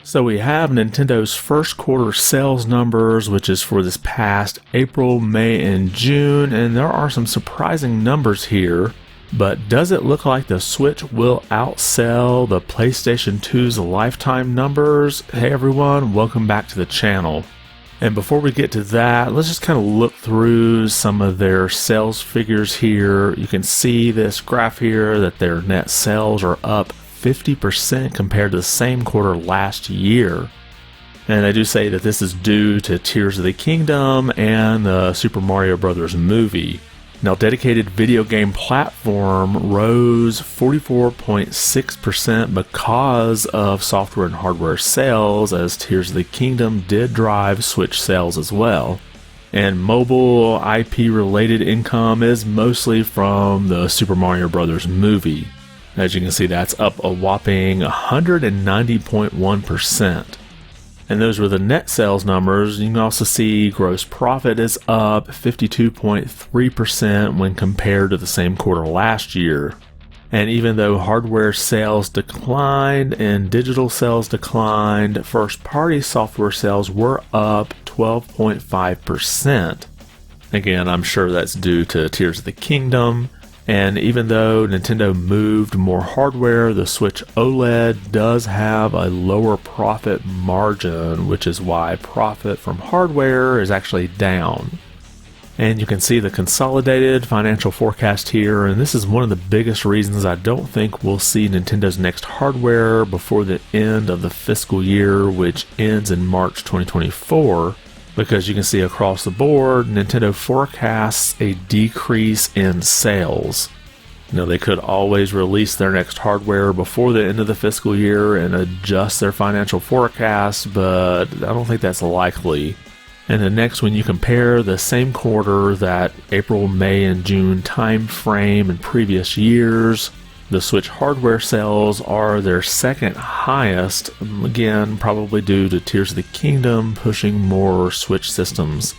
So we have Nintendo's first quarter sales numbers, which is for this past April, May, and June, and there are some surprising numbers here. But does it look like the Switch will outsell the PlayStation 2's lifetime numbers? Hey everyone, welcome back to the channel. And before we get to that, let's just kind of look through some of their sales figures here. You can see this graph here that their net sales are up 50% compared to the same quarter last year. And I do say that this is due to Tears of the Kingdom and the Super Mario Bros. Movie. Now, dedicated video game platform rose 44.6% because of software and hardware sales, as Tears of the Kingdom did drive Switch sales as well. And mobile IP-related income is mostly from the Super Mario Bros. Movie. As you can see, that's up a whopping 190.1%. And those were the net sales numbers. You can also see gross profit is up 52.3% when compared to the same quarter last year. And even though hardware sales declined and digital sales declined, first-party software sales were up 12.5%. Again, I'm sure that's due to Tears of the Kingdom. And even though Nintendo moved more hardware, the Switch OLED does have a lower profit margin, which is why profit from hardware is actually down. And you can see the consolidated financial forecast here, and this is one of the biggest reasons I don't think we'll see Nintendo's next hardware before the end of the fiscal year, which ends in March 2024. Because you can see across the board, Nintendo forecasts a decrease in sales. You know, they could always release their next hardware before the end of the fiscal year and adjust their financial forecast, but I don't think that's likely. And then next, when you compare the same quarter, that April, May, and June time frame in previous years, the Switch hardware sales are their second highest, again, probably due to Tears of the Kingdom pushing more Switch systems.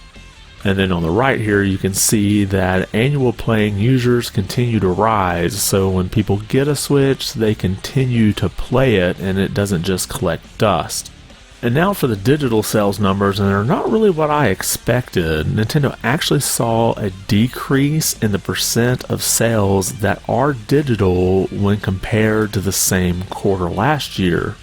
And then on the right here, you can see that annual playing users continue to rise, so when people get a Switch, they continue to play it, and it doesn't just collect dust. And now for the digital sales numbers, and they're not really what I expected. Nintendo actually saw a decrease in the percent of sales that are digital when compared to the same quarter last year.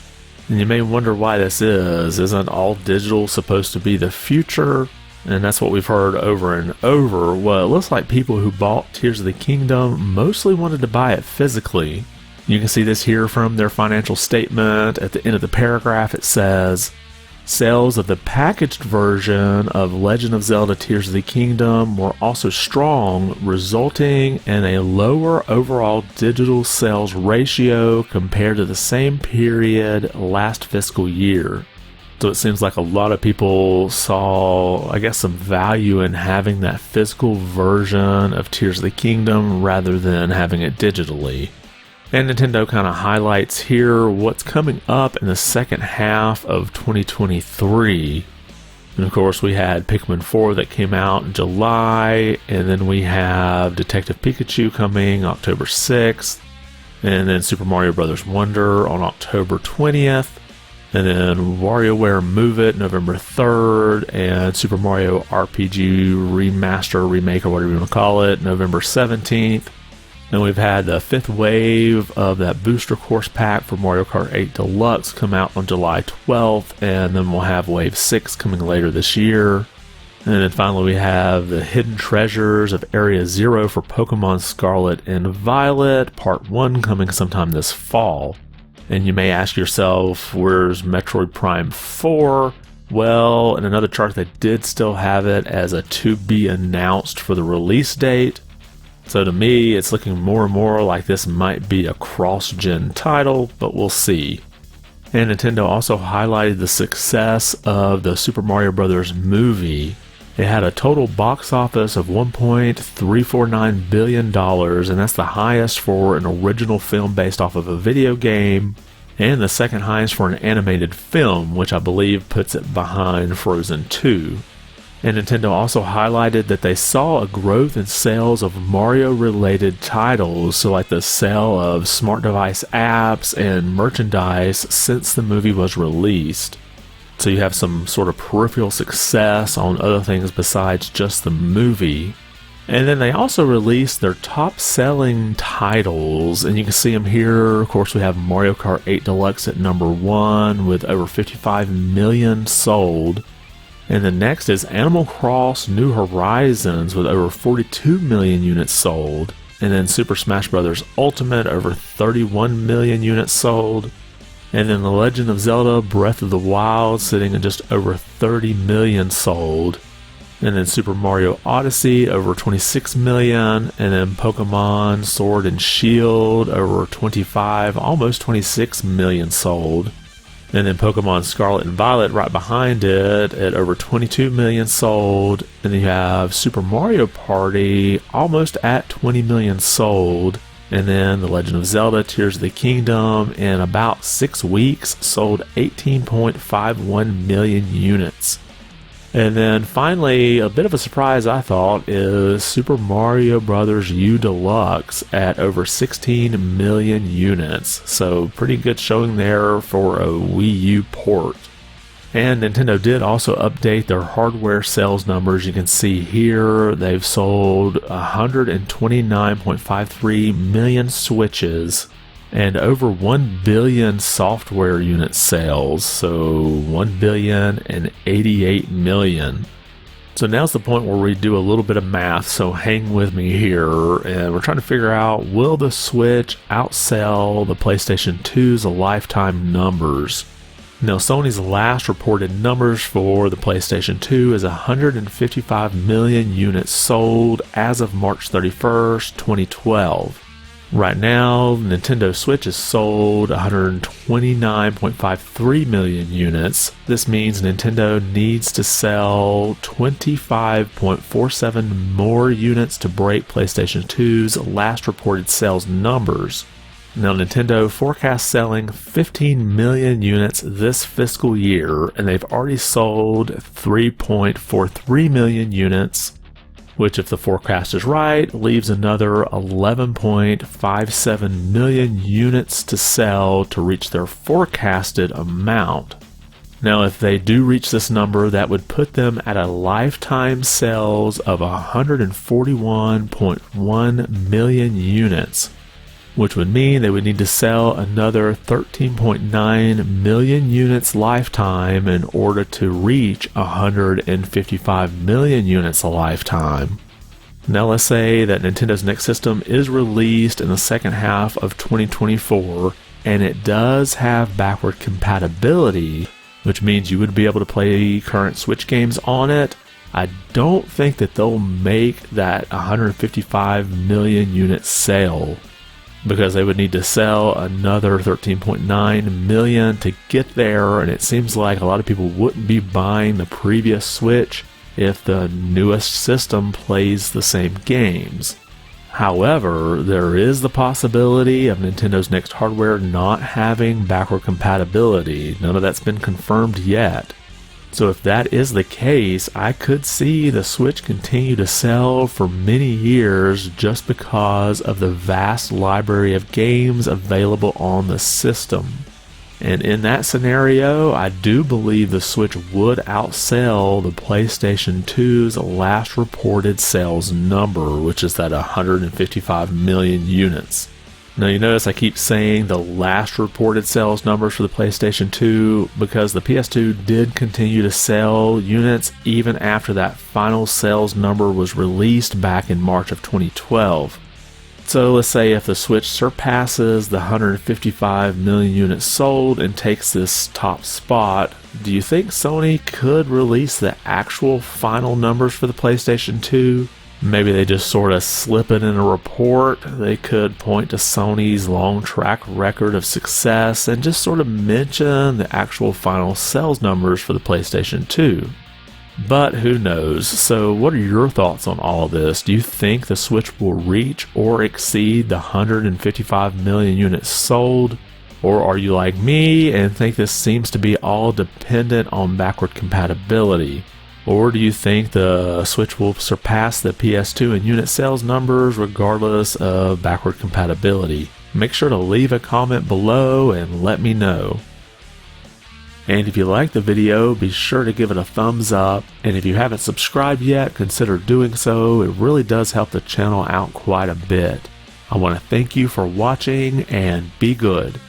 And you may wonder why this is. Isn't all digital supposed to be the future? And that's what we've heard over and over. Well, it looks like people who bought Tears of the Kingdom mostly wanted to buy it physically. You can see this here from their financial statement. At the end of the paragraph, it says, sales of the packaged version of Legend of Zelda Tears of the Kingdom were also strong, resulting in a lower overall digital sales ratio compared to the same period last fiscal year. So it seems like a lot of people saw, I guess, some value in having that physical version of Tears of the Kingdom rather than having it digitally. And Nintendo kind of highlights here what's coming up in the second half of 2023. And of course, we had Pikmin 4 that came out in July, and then we have Detective Pikachu coming October 6th, and then Super Mario Bros. Wonder on October 20th, and then WarioWare Move It November 3rd, and Super Mario RPG Remaster, Remake, or whatever you want to call it, November 17th. And we've had the fifth wave of that booster course pack for Mario Kart 8 Deluxe come out on July 12th, and then we'll have wave 6 coming later this year. And then finally we have the Hidden Treasures of Area Zero for Pokemon Scarlet and Violet, Part 1 coming sometime this fall. And you may ask yourself, where's Metroid Prime 4? Well, in another chart they did still have it as a to be announced for the release date. So to me, it's looking more and more like this might be a cross-gen title, but we'll see. And Nintendo also highlighted the success of the Super Mario Bros. Movie. It had a total box office of $1.349 billion, and that's the highest for an original film based off of a video game, and the second highest for an animated film, which I believe puts it behind Frozen 2. And Nintendo also highlighted that they saw a growth in sales of Mario-related titles, so like the sale of smart device apps and merchandise since the movie was released. So you have some sort of peripheral success on other things besides just the movie. And then they also released their top-selling titles, and you can see them here. Of course, we have Mario Kart 8 Deluxe at number 1 with over 55 million sold. And the next is Animal Cross New Horizons with over 42 million units sold. And then Super Smash Bros. Ultimate over 31 million units sold. And then The Legend of Zelda Breath of the Wild sitting at just over 30 million sold. And then Super Mario Odyssey over 26 million. And then Pokemon Sword and Shield over 25, almost 26 million sold. And then Pokemon Scarlet and Violet right behind it at over 22 million sold. And then you have Super Mario Party almost at 20 million sold. And then The Legend of Zelda Tears of the Kingdom in about 6 weeks sold 18.51 million units. And then finally, a bit of a surprise I thought is Super Mario Bros. U Deluxe at over 16 million units. So pretty good showing there for a Wii U port. And Nintendo did also update their hardware sales numbers. You can see here they've sold 129.53 million Switches and over 1 billion software unit sales, so 1,088 million. So now's the point where we do a little bit of math, so hang with me here, and we're trying to figure out, will the Switch outsell the PlayStation 2's lifetime numbers? Now, Sony's last reported numbers for the PlayStation 2 is 155 million units sold as of March 31st, 2012. Right now, Nintendo Switch has sold 129.53 million units. This means Nintendo needs to sell 25.47 more units to break PlayStation 2's last reported sales numbers. Now, Nintendo forecasts selling 15 million units this fiscal year, and they've already sold 3.43 million units, which, if the forecast is right, leaves another 11.57 million units to sell to reach their forecasted amount. Now, if they do reach this number, that would put them at a lifetime sales of 141.1 million units, which would mean they would need to sell another 13.9 million units lifetime in order to reach 155 million units a lifetime. Now let's say that Nintendo's next system is released in the second half of 2024, and it does have backward compatibility, which means you would be able to play current Switch games on it. I don't think that they'll make that 155 million unit sale, because they would need to sell another 13.9 million to get there, and it seems like a lot of people wouldn't be buying the previous Switch if the newest system plays the same games. However, there is the possibility of Nintendo's next hardware not having backward compatibility. None of that's been confirmed yet. So if that is the case, I could see the Switch continue to sell for many years just because of the vast library of games available on the system. And in that scenario, I do believe the Switch would outsell the PlayStation 2's last reported sales number, which is that 155 million units. Now, you notice I keep saying the last reported sales numbers for the PlayStation 2 because the PS2 did continue to sell units even after that final sales number was released back in March of 2012. So let's say if the Switch surpasses the 155 million units sold and takes this top spot, do you think Sony could release the actual final numbers for the PlayStation 2? Maybe they just sort of slip it in a report. They could point to Sony's long track record of success and just sort of mention the actual final sales numbers for the PlayStation 2. But who knows? So what are your thoughts on all of this? Do you think the Switch will reach or exceed the 155 million units sold? Or are you like me and think this seems to be all dependent on backward compatibility? Or do you think the Switch will surpass the PS2 in unit sales numbers regardless of backward compatibility? Make sure to leave a comment below and let me know. And if you liked the video, be sure to give it a thumbs up. And if you haven't subscribed yet, consider doing so. It really does help the channel out quite a bit. I want to thank you for watching and be good.